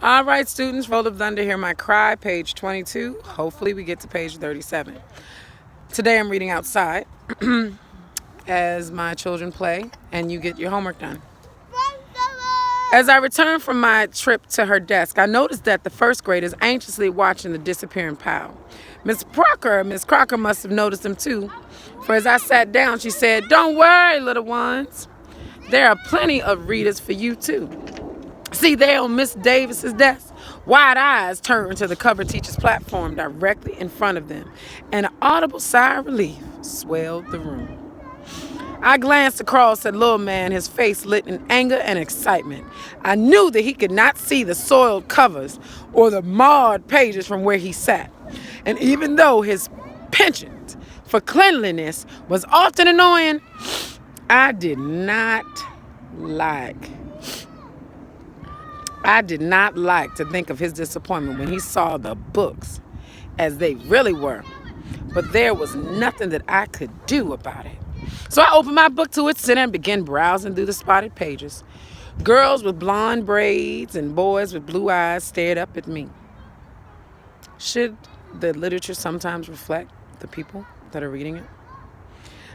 All right, students, roll of thunder, hear my cry, page 22. Hopefully we get to page 37. Today I'm reading outside as my children play and you get your homework done. As I returned from my trip to her desk, I noticed that the first grader is anxiously watching the disappearing pile. Miss Crocker must have noticed him too, for as I sat down, she said, "Don't worry, little ones. There are plenty of readers for you too." See there on Miss Davis's desk, wide eyes turned to the cover teacher's platform directly in front of them, and an audible sigh of relief swelled the room. I glanced across at little man, his face lit in anger and excitement. I knew that he could not see the soiled covers or the marred pages from where he sat. And even though his penchant for cleanliness was often annoying, I did not like to think of his disappointment when he saw the books as they really were. But there was nothing that I could do about it. So I opened my book to its center and began browsing through the spotted pages. Girls with blonde braids and boys with blue eyes stared up at me. Should the literature sometimes reflect the people that are reading it?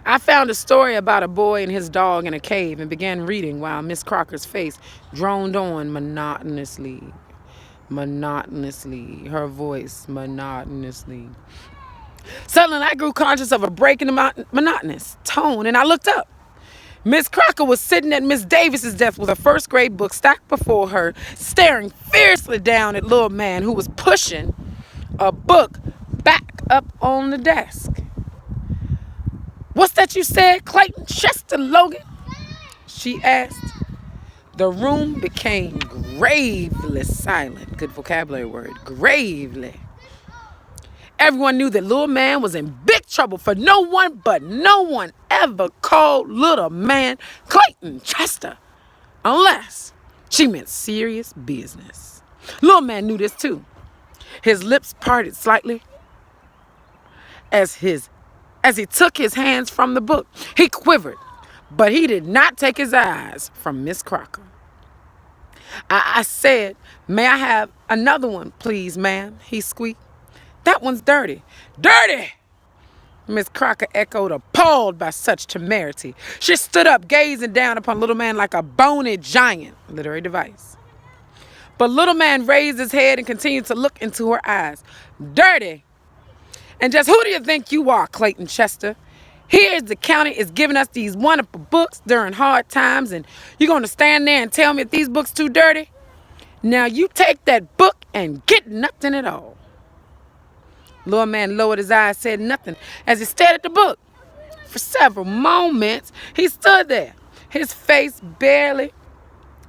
I found a story about a boy and his dog in a cave and began reading while Miss Crocker's face droned on monotonously, her voice monotonously. Suddenly, I grew conscious of a break in the monotonous tone, and I looked up. Miss Crocker was sitting at Miss Davis's desk with a first grade book stacked before her, staring fiercely down at little man who was pushing a book back up on the desk. "What's that you said, Clayton Chester Logan?" she asked. The room became gravely silent. Good vocabulary word, gravely. Everyone knew that little man was in big trouble, for no one ever called little man Clayton Chester unless she meant serious business. Little man knew this too. His lips parted slightly as he took his hands from the book. He quivered, but he did not take his eyes from Miss Crocker. I said, "May I have another one, please, ma'am?" he squeaked. "That one's dirty." "Dirty!" Miss Crocker echoed, appalled by such temerity. She stood up, gazing down upon little man like a bony giant, literary device. But little man raised his head and continued to look into her eyes. "Dirty? And just who do you think you are, Clayton Chester? Here's the county is giving us these wonderful books during hard times, and you're going to stand there and tell me that these books too dirty? Now you take that book and get nothing at all." Little man lowered his eyes, said nothing as he stared at the book. For several moments, he stood there, his face barely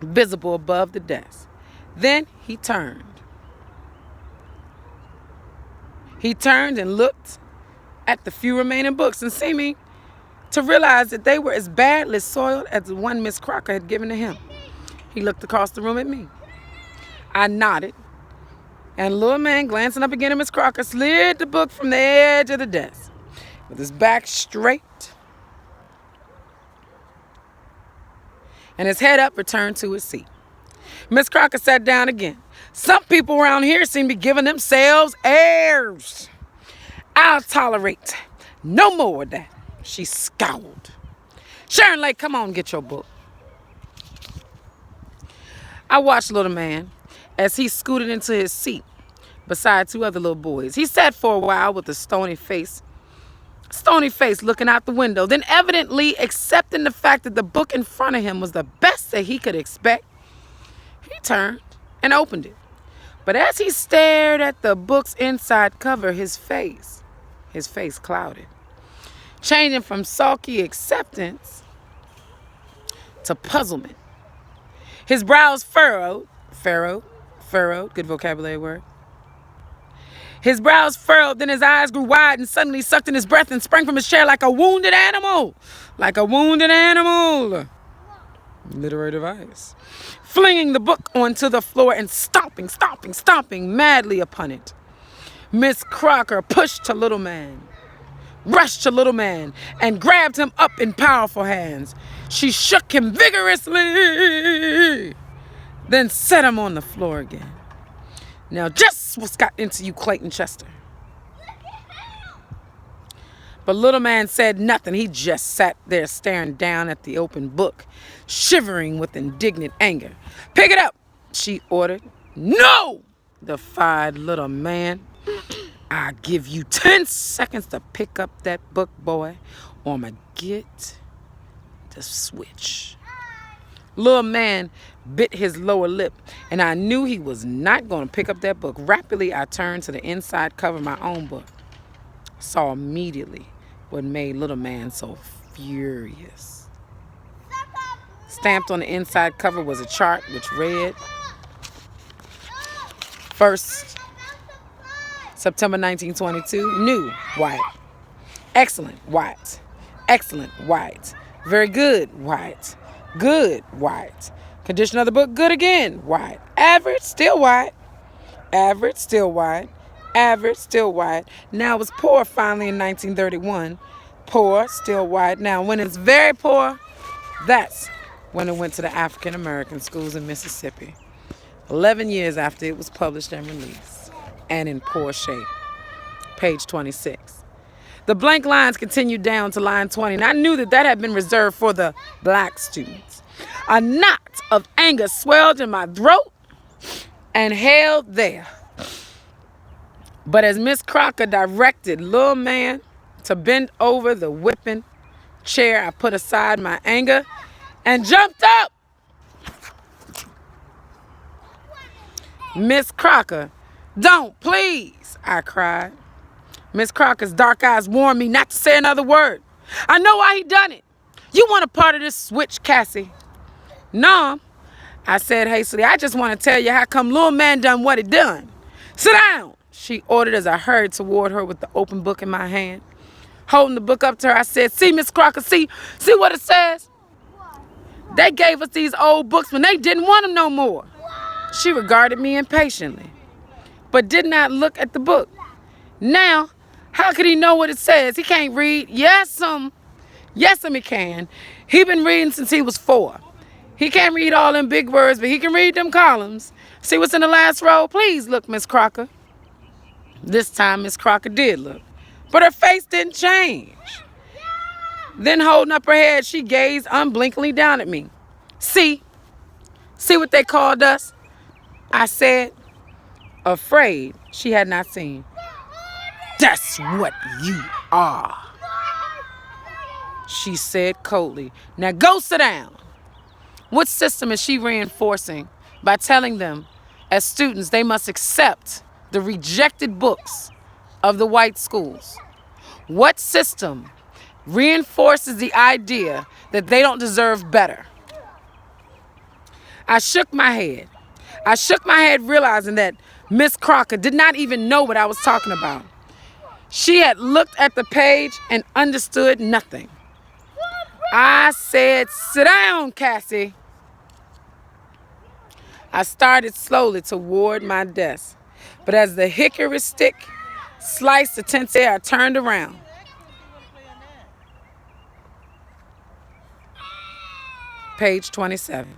visible above the desk. Then he turned. He turned and looked at the few remaining books and seeming to realize that they were as badly soiled as the one Miss Crocker had given to him. He looked across the room at me. I nodded. And little man, glancing up again at Miss Crocker, slid the book from the edge of the desk with his back straight and his head up, returned to his seat. Miss Crocker sat down again. "Some people around here seem to be giving themselves airs. I'll tolerate no more of that." She scowled. "Sharon Lake, come on, get your book." I watched little man as he scooted into his seat beside two other little boys. He sat for a while with a stony face looking out the window, then evidently accepting the fact that the book in front of him was the best that he could expect, he turned and opened it. But as he stared at the book's inside cover, his face clouded, changing from sulky acceptance to puzzlement. His brows furrowed, good vocabulary word. His brows furrowed, then his eyes grew wide and suddenly sucked in his breath and sprang from his chair like a wounded animal. Literary device. Flinging the book onto the floor and stomping madly upon it. Miss Crocker rushed to little man, and grabbed him up in powerful hands. She shook him vigorously, then set him on the floor again. Now, just what's got into you, Clayton Chester? But little man said nothing. He just sat there staring down at the open book, shivering with indignant anger. Pick it up, she ordered. No, defied little man. I give you 10 seconds to pick up that book, boy, or I'ma get the switch. Little man bit his lower lip, and I knew he was not going to pick up that book. Rapidly, I turned to the inside cover of my own book. Saw immediately what made little man so furious. Stamped on the inside cover was a chart which read, 1st September 1922, new, white. Excellent, white. Excellent, white. Very good, white. Good, white. Condition of the book, good again, white. Average, still white. Average, still white. Average, still white. Now it was poor finally in 1931. Poor, still white. Now when it's very poor, that's when it went to the African American schools in Mississippi. 11 years after it was published and released, and in poor shape. Page 26. The blank lines continued down to line 20, and I knew that had been reserved for the black students. A knot of anger swelled in my throat and held there. But as Miss Crocker directed little man to bend over the whipping chair, I put aside my anger and jumped up. Miss Crocker, don't, please, I cried. Miss Crocker's dark eyes warned me not to say another word. I know why he done it. You want a part of this switch, Cassie? No, I said hastily. I just want to tell you how come little man done what he done. Sit down, she ordered as I hurried toward her with the open book in my hand. Holding the book up to her, I said, see, Miss Crocker, see what it says? They gave us these old books when they didn't want them no more. She regarded me impatiently, but did not look at the book. Now, how could he know what it says? He can't read. Yes, he can. He been reading since he was 4. He can't read all them big words, but he can read them columns. See what's in the last row? Please look, Miss Crocker. This time, Miss Crocker did look, but her face didn't change. Then, holding up her head, she gazed unblinkingly down at me. See what they called us? I said, afraid she had not seen. That's what you are, she said coldly. Now go sit down. What system is she reinforcing by telling them, as students, they must accept the rejected books of the white schools? What system reinforces the idea that they don't deserve better? I shook my head. Realizing that Miss Crocker did not even know what I was talking about. She had looked at the page and understood nothing. I said, sit down, Cassie. I started slowly toward my desk, but as the hickory stick sliced the tense air, I turned around. Page 27.